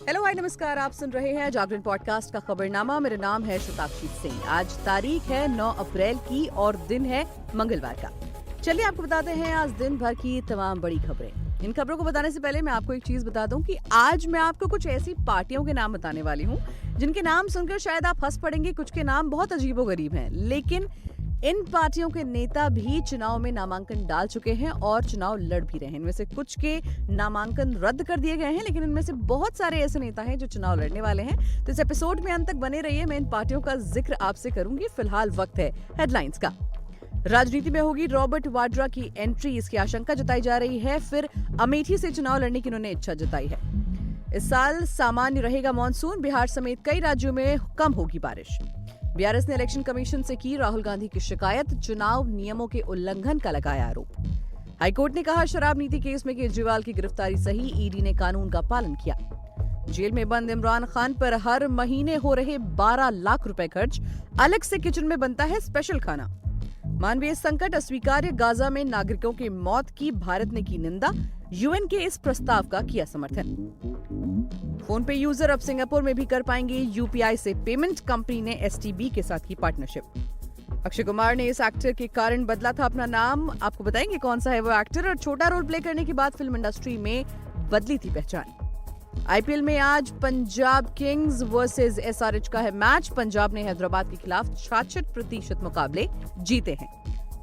Hello hi नमस्कार, आप सुन रहे हैं जागरण पॉडकास्ट का खबरनामा। मेरा नाम है शताक्षी सिंह। आज तारीख है 9 अप्रैल की और दिन है मंगलवार का। चलिए आपको बताते हैं आज दिन भर की तमाम बड़ी खबरें। इन खबरों को बताने से पहले मैं आपको एक चीज बता दूं कि आज मैं आपको कुछ ऐसी पार्टियों के नाम बताने वाली हूं जिनके नाम सुनकर शायद आप हंस पड़ेंगे। कुछ के नाम बहुत अजीबोगरीब हैं, लेकिन इन पार्टियों के नेता भी चुनाव में नामांकन डाल चुके हैं और चुनाव लड़ भी रहे हैं। इनमें से कुछ के नामांकन रद्द कर दिए गए हैं, लेकिन इनमें से बहुत सारे ऐसे नेता हैं जो चुनाव लड़ने वाले हैं। तो इस एपिसोड में अंत तक बने रहिए। मैं इन पार्टियों का जिक्र आपसे करूंगी। फिलहाल वक्त है हेडलाइंस का। राजनीति में होगी रॉबर्ट वाड्रा की एंट्री, इसकी आशंका जताई जा रही है। फिर अमेठी से चुनाव लड़ने की उन्होंने इच्छा जताई है। इस साल सामान्य रहेगा मॉनसून, बिहार समेत कई राज्यों में कम होगी बारिश। बीआरएस ने इलेक्शन कमीशन से की राहुल गांधी की शिकायत, चुनाव नियमों के उल्लंघन का लगाया आरोप। हाईकोर्ट ने कहा शराब नीति केस में केजरीवाल की गिरफ्तारी सही, ईडी ने कानून का पालन किया। जेल में बंद इमरान खान पर हर महीने हो रहे 12 लाख रुपए खर्च, अलग से किचन में बनता है स्पेशल खाना। मानवीय संकट अस्वीकार्य, गाजा में नागरिकों की मौत की भारत ने की निंदा, यूएन के इस प्रस्ताव का किया समर्थन। फोन पे यूजर अब सिंगापुर में भी कर पाएंगे यूपीआई से पेमेंट, कंपनी ने एसटीबी के साथ की पार्टनरशिप। अक्षय कुमार ने इस एक्टर के कारण बदला था अपना नाम। आपको बताएंगे कौन सा है वो एक्टर, और छोटा रोल प्ले करने के बाद फिल्म इंडस्ट्री में बदली थी पहचान। आईपीएल में आज पंजाब किंग्स वर्सेस एसआरएच का है मैच। पंजाब ने हैदराबाद के खिलाफ 66% मुकाबले जीते हैं।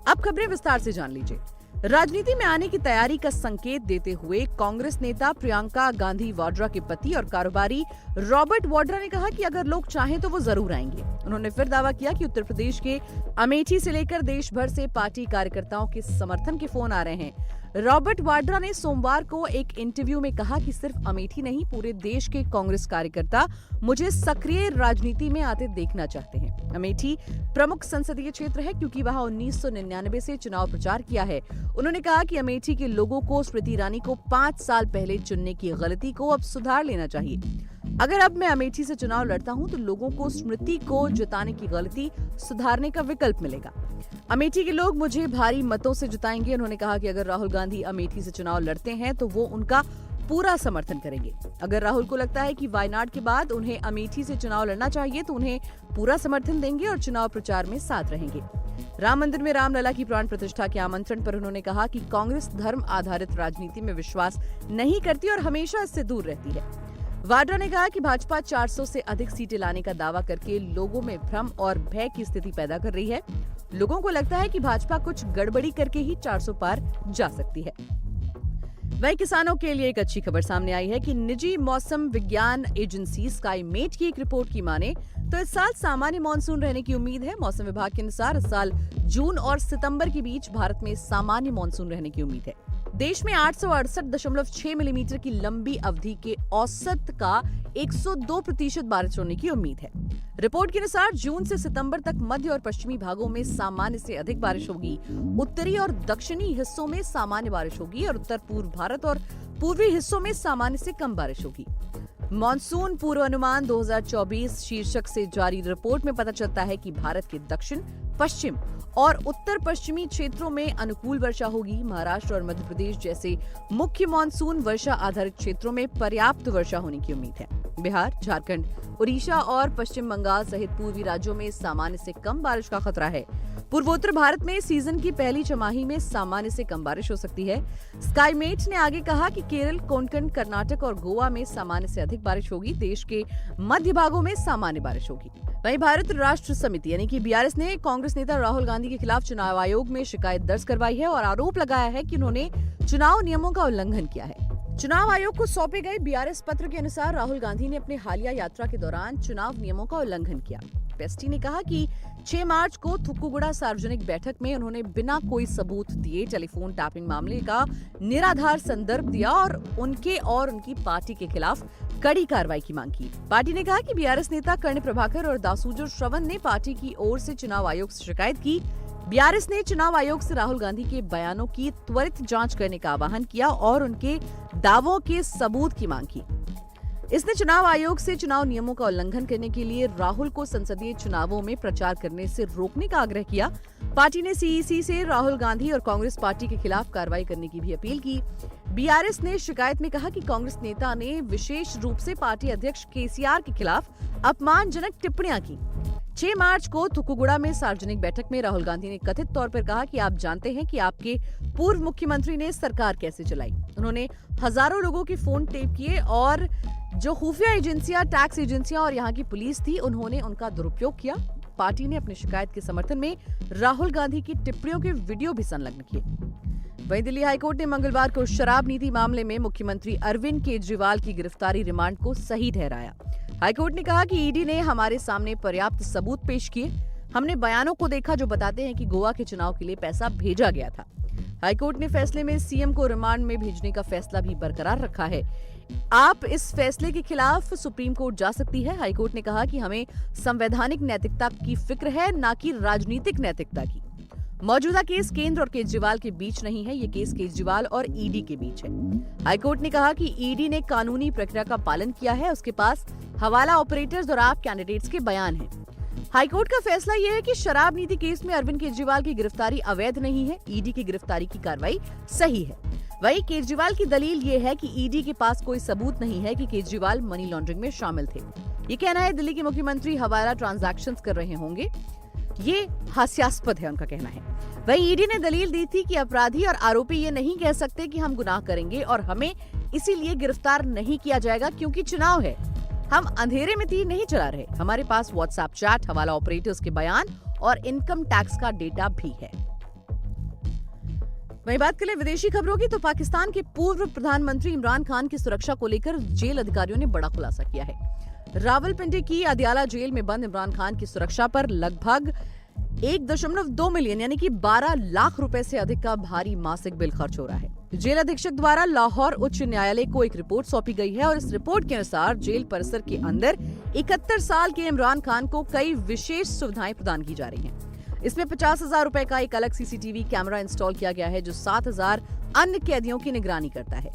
अब खबरें विस्तार से जान लीजिए। राजनीति में आने की तैयारी का संकेत देते हुए कांग्रेस नेता प्रियंका गांधी वाड्रा के पति और कारोबारी रॉबर्ट वाड्रा ने कहा कि अगर लोग चाहें तो वो जरूर आएंगे। उन्होंने फिर दावा किया कि उत्तर प्रदेश के अमेठी से लेकर देश भर से पार्टी कार्यकर्ताओं के समर्थन के फोन आ रहे हैं। रॉबर्ट वाड्रा ने सोमवार को एक इंटरव्यू में कहा कि सिर्फ अमेठी नहीं, पूरे देश के कांग्रेस कार्यकर्ता मुझे सक्रिय राजनीति में आते देखना चाहते हैं। अमेठी प्रमुख संसदीय क्षेत्र है क्योंकि वहां 1999 से चुनाव प्रचार किया है। उन्होंने कहा कि अमेठी के लोगों को स्मृति ईरानी को 5 साल पहले चुनने की गलती को अब सुधार लेना चाहिए। अगर अब मैं अमेठी से चुनाव लड़ता हूं तो लोगों को स्मृति को जिताने की गलती सुधारने का विकल्प मिलेगा। अमेठी के लोग मुझे भारी मतों से जिताएंगे। उन्होंने कहा कि अगर राहुल गांधी अमेठी से चुनाव लड़ते हैं तो वो उनका पूरा समर्थन करेंगे। अगर राहुल को लगता है कि वायनाड के बाद उन्हें अमेठी से चुनाव लड़ना चाहिए तो उन्हें पूरा समर्थन देंगे और चुनाव प्रचार में साथ रहेंगे। राम मंदिर में रामलला की प्राण प्रतिष्ठा के आमंत्रण पर उन्होंने कहा कि कांग्रेस धर्म आधारित राजनीति में विश्वास नहीं करती और हमेशा इससे दूर रहती है। वाड्रा ने कहा कि भाजपा 400 से अधिक सीटें लाने का दावा करके लोगों में भ्रम और भय की स्थिति पैदा कर रही है। लोगों को लगता है कि भाजपा कुछ गड़बड़ी करके ही 400 पार जा सकती है। वहीं किसानों के लिए एक अच्छी खबर सामने आई है कि निजी मौसम विज्ञान एजेंसी स्काईमेट की एक रिपोर्ट की माने तो इस साल सामान्य मानसून रहने की उम्मीद है। मौसम विभाग के अनुसार इस साल जून और सितंबर के बीच भारत में सामान्य मानसून रहने की उम्मीद है। देश में 868.6 मिलीमीटर की लंबी अवधि के औसत का 102% बारिश होने की उम्मीद है। रिपोर्ट के अनुसार जून से सितंबर तक मध्य और पश्चिमी भागों में सामान्य से अधिक बारिश होगी। उत्तरी और दक्षिणी हिस्सों में सामान्य बारिश होगी और उत्तर पूर्व भारत और पूर्वी हिस्सों में सामान्य से कम बारिश होगी। मॉनसून पूर्वानुमान 2024 शीर्षक से जारी रिपोर्ट में पता चलता है कि भारत के दक्षिण, पश्चिम और उत्तर पश्चिमी क्षेत्रों में अनुकूल वर्षा होगी। महाराष्ट्र और मध्य प्रदेश जैसे मुख्य मॉनसून वर्षा आधारित क्षेत्रों में पर्याप्त वर्षा होने की उम्मीद है। बिहार, झारखंड, उड़ीसा और पश्चिम बंगाल सहित पूर्वी राज्यों में सामान्य से कम बारिश का खतरा है। पूर्वोत्तर भारत में सीजन की पहली छमाही में सामान्य से कम बारिश हो सकती है। स्काईमेट ने आगे कहा कि केरल, कोंकण, कर्नाटक और गोवा में सामान्य से अधिक बारिश होगी। देश के मध्य भागों में सामान्य बारिश होगी। वहीं भारत राष्ट्र समिति यानी कि बीआरएस ने कांग्रेस नेता राहुल गांधी के खिलाफ चुनाव आयोग में शिकायत दर्ज करवाई है और आरोप लगाया है कि उन्होंने चुनाव नियमों का उल्लंघन किया है। चुनाव आयोग को सौंपे गए बीआरएस पत्र के अनुसार राहुल गांधी ने अपने हालिया यात्रा के दौरान चुनाव नियमों का उल्लंघन किया। पेस्टी ने कहा कि 6 मार्च को थुक्कुगुड़ा सार्वजनिक बैठक में उन्होंने बिना कोई सबूत दिए टेलीफोन टैपिंग मामले का निराधार संदर्भ दिया और उनके और उनकी पार्टी के खिलाफ कड़ी कार्रवाई की मांग की। पार्टी ने कहा कि बीआरएस नेता कर्ण प्रभाकर और दासूजो श्रवण ने पार्टी की ओर से चुनाव आयोग से शिकायत की। बीआरएस ने चुनाव आयोग से राहुल गांधी के बयानों की त्वरित जांच करने का आह्वान किया और उनके दावों के सबूत की मांग की। इसने चुनाव आयोग से चुनाव नियमों का उल्लंघन करने के लिए राहुल को संसदीय चुनावों में प्रचार करने से रोकने का आग्रह किया। पार्टी ने सीईसी से राहुल गांधी और कांग्रेस पार्टी के खिलाफ कार्रवाई करने की भी अपील की। बीआरएस ने शिकायत में कहा कि कांग्रेस नेता ने विशेष रूप से पार्टी अध्यक्ष केसीआर के खिलाफ अपमानजनक टिप्पणियां की। 6 मार्च को तुकुगुड़ा में सार्वजनिक बैठक में राहुल गांधी ने कथित तौर पर कहा कि आप जानते हैं कि आपके पूर्व मुख्यमंत्री ने सरकार कैसे चलाई। उन्होंने हजारों लोगों के फोन टेप किए और जो खुफिया एजेंसियां, टैक्स एजेंसियां और यहाँ की पुलिस थी, उन्होंने उनका दुरुपयोग किया। पार्टी ने अपनी शिकायत के समर्थन में राहुल गांधी की टिप्पणियों के वीडियो भी संलग्न किए। वहीं दिल्ली हाईकोर्ट ने मंगलवार को शराब नीति मामले में मुख्यमंत्री अरविंद केजरीवाल की गिरफ्तारी रिमांड को सही ठहराया। हाईकोर्ट ने कहा कि ईडी ने हमारे सामने पर्याप्त सबूत पेश किए। हमने बयानों को देखा जो बताते हैं कि गोवा के चुनाव के लिए पैसा भेजा गया था। हाईकोर्ट ने फैसले में सीएम को रिमांड में भेजने का फैसला भी बरकरार रखा है। आप इस फैसले के खिलाफ सुप्रीम कोर्ट जा सकती है। हाईकोर्ट ने कहा कि हमें संवैधानिक नैतिकता की फिक्र है, न कि राजनीतिक नैतिकता की। मौजूदा केस केंद्र और केजरीवाल के बीच नहीं है, ये केस केजरीवाल और ईडी के बीच है। हाईकोर्ट ने कहा कि ईडी ने कानूनी प्रक्रिया का पालन किया है, उसके पास हवाला ऑपरेटर्स और ऐप कैंडिडेट्स के बयान हैं। हाईकोर्ट का फैसला यह है कि शराब नीति केस में अरविंद केजरीवाल की गिरफ्तारी अवैध नहीं है, ईडी की गिरफ्तारी की कार्रवाई सही है। वहीं केजरीवाल की दलील ये है कि ईडी के पास कोई सबूत नहीं है कि केजरीवाल मनी लॉन्ड्रिंग में शामिल थे। ये कहना है दिल्ली के मुख्यमंत्री हवाला ट्रांजैक्शंस कर रहे होंगे, ये हास्यास्पद है, उनका कहना है। वहीं ईडी ने दलील दी थी कि अपराधी और आरोपी ये नहीं कह सकते कि हम गुनाह करेंगे और हमें इसीलिए गिरफ्तार नहीं किया जाएगा क्योंकि चुनाव है। हम अंधेरे में तीर नहीं चला रहे, हमारे पास व्हाट्सएप चैट, हवाला ऑपरेटर्स के बयान और इनकम टैक्स का डेटा भी है। वहीं बात करें विदेशी खबरों की, तो पाकिस्तान के पूर्व प्रधानमंत्री इमरान खान की सुरक्षा को लेकर जेल अधिकारियों ने बड़ा खुलासा किया है। रावलपिंडी की अदियाला जेल में बंद इमरान खान की सुरक्षा पर लगभग 1.2 मिलियन यानी कि 12 लाख रुपए से अधिक का भारी मासिक बिल खर्च हो रहा है। जेल अधीक्षक द्वारा लाहौर उच्च न्यायालय को एक रिपोर्ट सौंपी गई है और इस रिपोर्ट के अनुसार जेल परिसर के अंदर 71 साल के इमरान खान को कई विशेष सुविधाएं प्रदान की जा रही हैं। इसमें 50,000 रुपए का एक अलग सीसीटीवी कैमरा इंस्टॉल किया गया है जो 7,000 अन्य कैदियों की निगरानी करता है।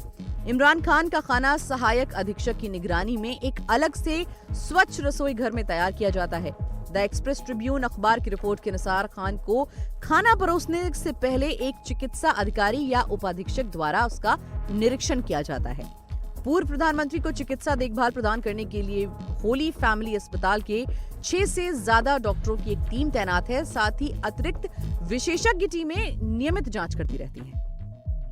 इमरान खान का खाना सहायक अधीक्षक की निगरानी में एक अलग से स्वच्छ रसोई घर में तैयार किया जाता है। द एक्सप्रेस ट्रिब्यून अखबार की रिपोर्ट के अनुसार खान को खाना परोसने से पहले एक चिकित्सा अधिकारी या उपाधीक्षक द्वारा उसका निरीक्षण किया जाता है। पूर्व प्रधानमंत्री को चिकित्सा देखभाल प्रदान करने के लिए होली फैमिली अस्पताल के 6 से ज्यादा डॉक्टरों की एक टीम तैनात है। साथ ही अतिरिक्त विशेषज्ञ टीमें नियमित जांच करती रहती हैं।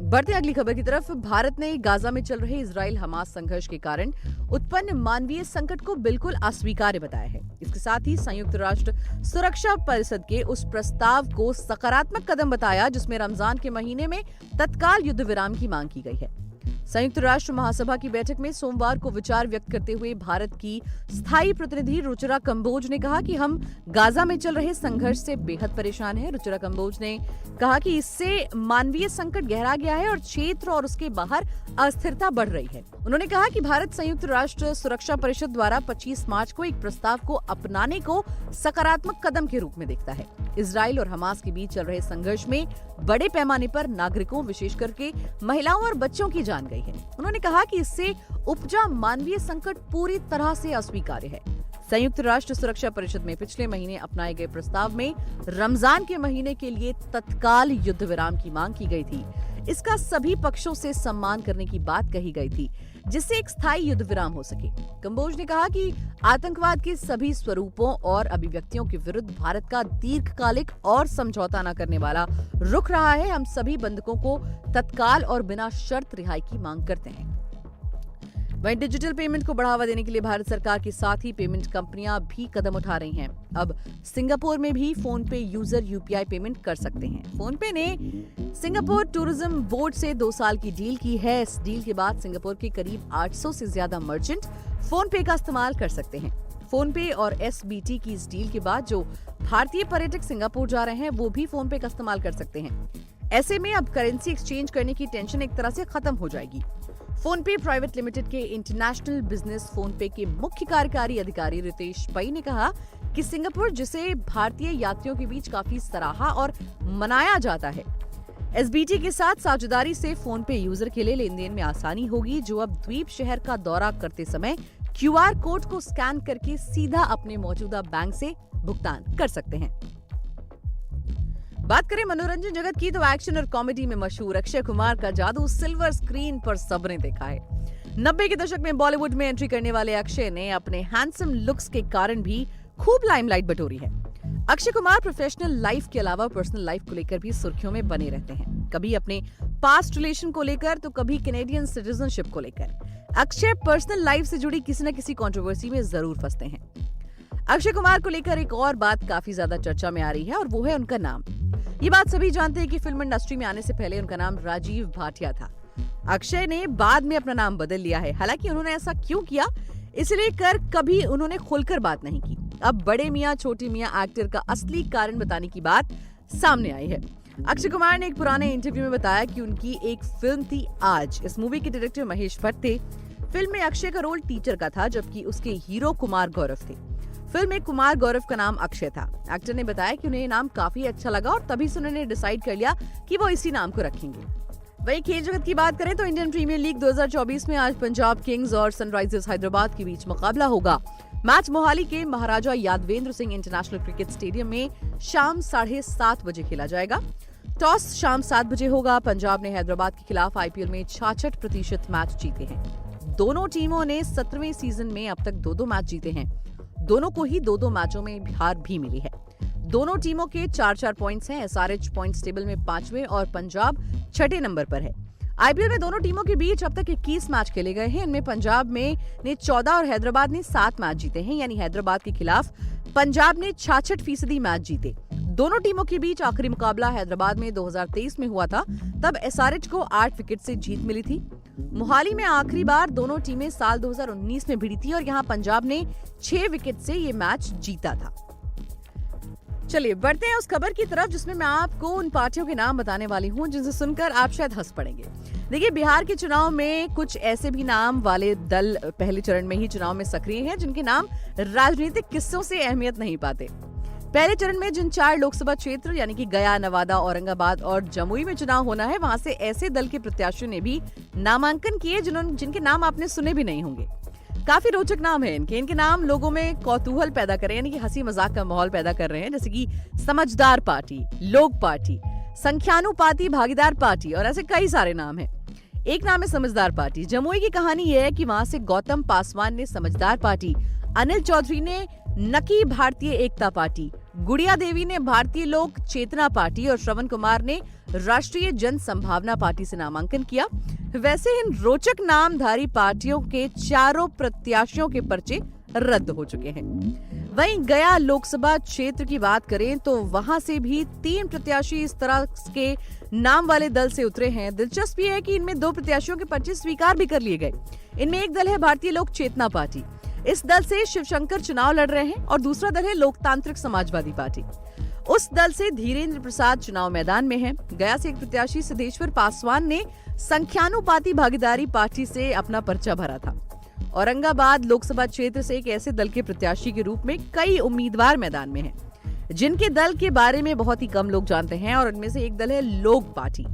बढ़ते अगली खबर की तरफ, भारत ने गाजा में चल रहे इजराइल हमास संघर्ष के कारण उत्पन्न मानवीय संकट को बिल्कुल अस्वीकार्य बताया है। इसके साथ ही संयुक्त राष्ट्र सुरक्षा परिषद के उस प्रस्ताव को सकारात्मक कदम बताया जिसमें रमजान के महीने में तत्काल युद्ध विराम की मांग की गई है। संयुक्त राष्ट्र महासभा की बैठक में सोमवार को विचार व्यक्त करते हुए भारत की स्थायी प्रतिनिधि रुचिरा कंबोज ने कहा कि हम गाजा में चल रहे संघर्ष से बेहद परेशान हैं। रुचिरा कंबोज ने कहा कि इससे मानवीय संकट गहरा गया है और क्षेत्र और उसके बाहर अस्थिरता बढ़ रही है। उन्होंने कहा कि भारत संयुक्त राष्ट्र सुरक्षा परिषद द्वारा 25 मार्च को एक प्रस्ताव को अपनाने को सकारात्मक कदम के रूप में देखता है। इजराइल और हमास के बीच चल रहे संघर्ष में बड़े पैमाने पर नागरिकों, विशेष करके महिलाओं और बच्चों की जान गई है। उन्होंने कहा कि इससे उपजा मानवीय संकट पूरी तरह से अस्वीकार्य है। संयुक्त राष्ट्र सुरक्षा परिषद में पिछले महीने अपनाए गए प्रस्ताव में रमजान के महीने के लिए तत्काल युद्ध विराम की मांग की गई थी। इसका सभी पक्षों से सम्मान करने की बात कही गई थी जिससे एक स्थायी युद्ध विराम हो सके। कंबोज ने कहा कि आतंकवाद के सभी स्वरूपों और अभिव्यक्तियों के विरुद्ध भारत का दीर्घकालिक और समझौता न करने वाला रुख रहा है। हम सभी बंधकों को तत्काल और बिना शर्त रिहाई की मांग करते हैं। वहीं डिजिटल पेमेंट को बढ़ावा देने के लिए भारत सरकार के साथ ही पेमेंट कंपनियां भी कदम उठा रही हैं। अब सिंगापुर में भी फोन पे यूजर यूपीआई पेमेंट कर सकते हैं। फोन पे ने सिंगापुर टूरिज्म बोर्ड से 2 साल की डील की है। इस डील के बाद सिंगापुर के करीब 800 से ज्यादा मर्चेंट फोन पे का इस्तेमाल कर सकते हैं। फोन पे और एसबीटी की इस डील के बाद जो भारतीय पर्यटक सिंगापुर जा रहे हैं वो भी फोन पे का इस्तेमाल कर सकते हैं। ऐसे में अब करेंसी एक्सचेंज करने की टेंशन एक तरह से खत्म हो जाएगी। फोन पे प्राइवेट लिमिटेड के इंटरनेशनल बिजनेस फोन पे के मुख्य कार्यकारी अधिकारी रितेश पई ने कहा कि सिंगापुर, जिसे भारतीय यात्रियों के बीच काफी सराहा और मनाया जाता है, एसबीटी के साथ साझेदारी से फोन पे यूजर के लिए लेन देन में आसानी होगी, जो अब द्वीप शहर का दौरा करते समय क्यूआर कोड को स्कैन करके सीधा अपने मौजूदा बैंक से भुगतान कर सकते हैं। बात करें मनोरंजन जगत की तो एक्शन और कॉमेडी में मशहूर अक्षय कुमार का जादू सिल्वर स्क्रीन पर सबने देखा है। 90 के दशक में बॉलीवुड में एंट्री करने वाले अक्षय ने अपने हैंडसम लुक्स के कारण भी खूब लाइमलाइट बटोरी है। अक्षय कुमार प्रोफेशनल लाइफ के अलावा पर्सनल लाइफ को लेकर भी सुर्खियों में बने रहते हैं, कभी अपने पास्ट रिलेशन को लेकर तो कभी कैनेडियन सिटीजनशिप को लेकर। अक्षय पर्सनल लाइफ से जुड़ी किसी न किसी कंट्रोवर्सी में जरूर फंसते हैं। अक्षय कुमार को लेकर एक और बात काफी ज्यादा चर्चा में आ रही है और वो है उनका नाम। ये बात सभी जानते हैं कि फिल्म इंडस्ट्री में आने से पहले उनका नाम राजीव भाटिया था। अक्षय ने बाद में अपना नाम बदल लिया है। हालांकि उन्होंने ऐसा क्यों किया इसलिए कभी उन्होंने खुलकर बात नहीं की। अब बड़े मियां छोटे मियां एक्टर का असली कारण बताने की बात सामने आई है। अक्षय कुमार ने एक पुराने इंटरव्यू में बताया कि उनकी एक फिल्म थी आज। इस मूवी के डायरेक्टर महेश भट्ट थे। फिल्म में अक्षय का रोल टीचर का था, जबकि उसके हीरो कुमार गौरव थे। फिल्म में कुमार गौरव का नाम अक्षय था। एक्टर ने बताया कि उन्हें ये नाम काफी अच्छा लगा और तभी से उन्होंने डिसाइड कर लिया कि वो इसी नाम को रखेंगे। वहीं खेल जगत की बात करें तो इंडियन प्रीमियर लीग 2024 में आज पंजाब किंग्स और सनराइजर्स हैदराबाद के बीच मुकाबला होगा। मैच मोहाली के Maharaja Yadavindra Singh International Cricket Stadium में शाम 7:30 बजे खेला जाएगा। टॉस शाम 7 बजे होगा। पंजाब ने हैदराबाद के खिलाफ आईपीएल में 66% मैच जीते हैं। दोनों टीमों ने 17वें सीजन में अब तक 2-2 मैच जीते हैं। दोनों को ही 2-2 मैचों में हार भी मिली है। दोनों टीमों के 4-4 पॉइंट्स हैं। एसआरएच पॉइंट्स टेबल में 5वें और पंजाब 6ठे नंबर पर है। आईपीएल में दोनों टीमों के बीच अब तक 21 मैच खेले गए हैं। इनमें पंजाब ने 14 और हैदराबाद ने 7 मैच जीते हैं। यानी हैदराबाद के खिलाफ पंजाब ने 66% मैच जीते। दोनों टीमों के बीच आखिरी मुकाबला हैदराबाद में 2023 में हुआ था। तब एसआरएच को 8 विकेट से जीत मिली थी। मोहाली में आखिरी बार दोनों टीमें साल 2019 में भिड़ी थी और यहाँ पंजाब ने 6 विकेट से ये मैच जीता था। चलिए बढ़ते हैं उस खबर की तरफ जिसमें मैं आपको उन पार्टियों के नाम बताने वाली हूँ जिनसे सुनकर आप शायद हंस पड़ेंगे। देखिए, बिहार के चुनाव में कुछ ऐसे भी नाम वाले दल पहले चरण में ही चुनाव में सक्रिय हैं जिनके नाम राजनीतिक किस्सों से अहमियत नहीं पाते। पहले चरण में जिन 4 लोकसभा क्षेत्र यानी कि गया, नवादा, औरंगाबाद और जमुई में चुनाव होना है, वहां से ऐसे दल के प्रत्याशियों ने भी नामांकन किए जिनके नाम आपने सुने भी नहीं होंगे। काफी रोचक नाम है इनके नाम लोगों में कौतूहल पैदा कर रहे हैं, यानी कि हंसी मजाक का माहौल पैदा कर रहे हैं। जैसे कि समझदार पार्टी, लोक पार्टी, संख्यानुपाती भागीदार पार्टी और ऐसे कई सारे नाम हैं। एक नाम है समझदार पार्टी। जमुई की कहानी यह है कि वहां से गौतम पासवान ने समझदार पार्टी, अनिल चौधरी ने नकी भारतीय एकता पार्टी, गुड़िया देवी ने भारतीय लोक चेतना पार्टी और श्रवण कुमार ने राष्ट्रीय जन संभावना पार्टी से नामांकन किया। वैसे इन रोचक नामधारी पार्टियों के चारों प्रत्याशियों के पर्चे रद्द हो चुके हैं। वहीं गया लोकसभा क्षेत्र की बात करें तो वहां से भी 3 प्रत्याशी इस तरह के नाम वाले दल से उतरे हैं। दिलचस्प ये है कि इनमें 2 प्रत्याशियों के पर्चे स्वीकार भी कर लिए गए। इनमें एक दल है भारतीय लोक चेतना पार्टी। इस दल से शिवशंकर चुनाव लड़ रहे हैं और दूसरा दल है लोकतांत्रिक समाजवादी पार्टी। उस दल से धीरेन्द्र प्रसाद चुनाव मैदान में है। गया से एक प्रत्याशी सिद्धेश्वर पासवान ने संख्यानुपाती भागीदारी पार्टी से अपना पर्चा भरा था। औरंगाबाद लोकसभा क्षेत्र से एक ऐसे दल के प्रत्याशी के रूप में कई उम्मीदवार मैदान में हैं, जिनके दल के बारे में बहुत ही कम लोग जानते हैं और उनमें से एक दल है लोक पार्टी।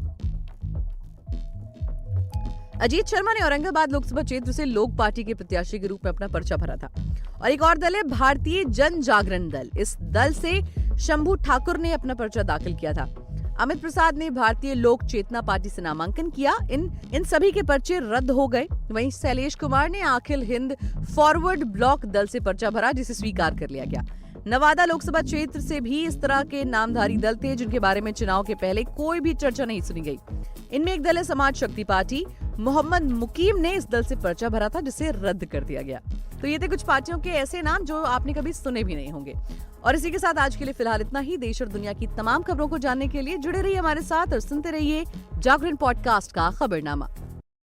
अजीत शर्मा ने औरंगाबाद लोकसभा क्षेत्र से लोक पार्टी के प्रत्याशी के रूप में अपना पर्चा भरा था। और एक और दल है भारतीय जन जागरण दल। इस दल से शंभू ठाकुर ने अपना पर्चा दाखिल किया था। अमित प्रसाद ने भारतीय लोक चेतना पार्टी से नामांकन किया। इन सभी के पर्चे रद्द हो गए। वहीं शैलेश कुमार ने अखिल हिंद फॉरवर्ड ब्लॉक दल से पर्चा भरा, जिसे स्वीकार कर लिया गया। नवादा लोकसभा क्षेत्र से भी इस तरह के नामधारी दल थे जिनके बारे में चुनाव के पहले कोई भी चर्चा नहीं सुनी गई। इनमें एक दल है समाज शक्ति पार्टी। मोहम्मद मुकीम ने इस दल से पर्चा भरा था, जिसे रद्द कर दिया गया। तो ये थे कुछ पार्टियों के ऐसे नाम जो आपने कभी सुने भी नहीं होंगे। और इसी के साथ आज के लिए फिलहाल इतना ही। देश और दुनिया की तमाम खबरों को जानने के लिए जुड़े रहिए हमारे साथ और सुनते रहिए जागरण पॉडकास्ट का खबरनामा।